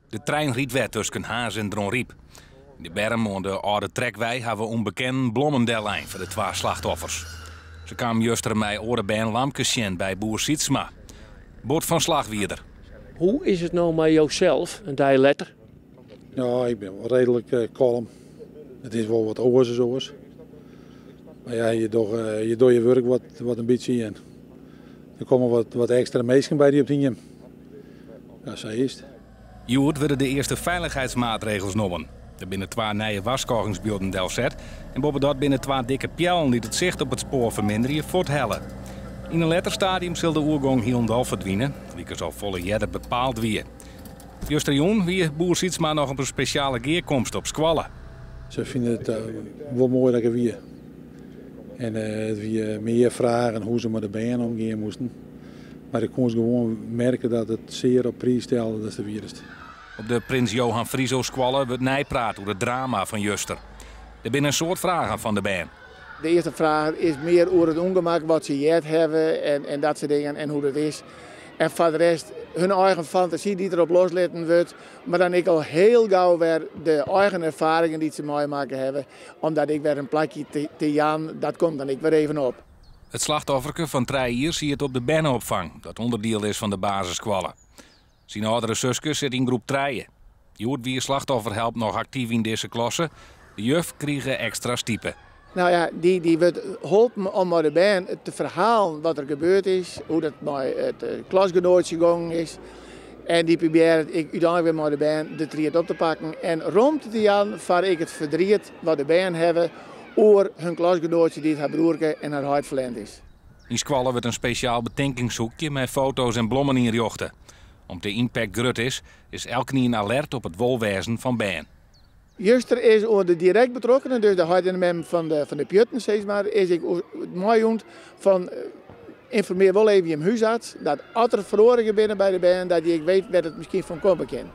De trein riet weer tussen Haas en Dronriep. In de berm aan de oude trekwei hebben we onbekend Blommendellijn voor de 2 slachtoffers. Ze kwamen juster mij Orenbeen Lamkesjen bij boer Sietsma. Bord van Slagwierder. Hoe is het nou met jouzelf, een die letter? Ja, ik ben wel redelijk kalm. Het is wel wat oors en zo's. Maar ja, je doet je werk wat een beetje in. Er komen wat extra mensen bij die op die. Ja, zo is het. Joert werden de eerste veiligheidsmaatregels genomen. Er binnen 2 nieuwe waskogingsbeelden Delzet en boven dat binnen 2 dikke pjellen die het zicht op het spoor verminderen voor het helle. In een later stadium zal de oergang helemaal verdwijnen, die zal volle jaren bepaald weer. Juster wie boer Sietsma nog op een speciale geerkomst op Squallen. Ze vinden het wel mooi dat ik er weer. En wie meer vragen hoe ze met de benen omgaan moesten. Maar ik kon gewoon merken dat het zeer op prijs stelde dat ze weer is. Op de Prins Johan Frieso Squallen wordt nijpraat over het drama van Juster. Er binnen een soort vragen van de band. De eerste vraag is meer over het ongemak wat ze jet hebben en dat soort dingen en hoe dat is. En voor de rest hun eigen fantasie die erop loslaten wordt. Maar dan ik al heel gauw weer de eigen ervaringen die ze meemaken hebben. Omdat ik weer een plakje te Jan, dat komt dan ik weer even op. Het slachtofferke van 3 jaar zie het op de bennenopvang, dat onderdeel is van de basissquallen. Zijn oudere zusje zit in groep 3. Joert wie slachtoffer helpt nog actief in deze klasse. De juf kregen extra stiepen. Nou ja, die wordt geholpen om met de band te verhalen wat er gebeurd is. Hoe dat met het klasgenootje gegaan is. En die probeert ik uiteindelijk weer met de band de triet op te pakken. En rond te Jan waar ik het verdriet wat de band hebben over hun klasgenootje die het haar broerke en haar hart verlend is. In Squallen wordt een speciaal bedenkingshoekje met foto's en blommen injochten. Om de impact groot is elk niet alert op het wolwezen van band. Juster is over de direct betrokkenen, dus de hart en mem van de Pjutten, zeg maar, is ik het mooi van informeer wel even je huisarts dat als er verloren binnen bij de band, dat je weet waar het misschien van komen kan.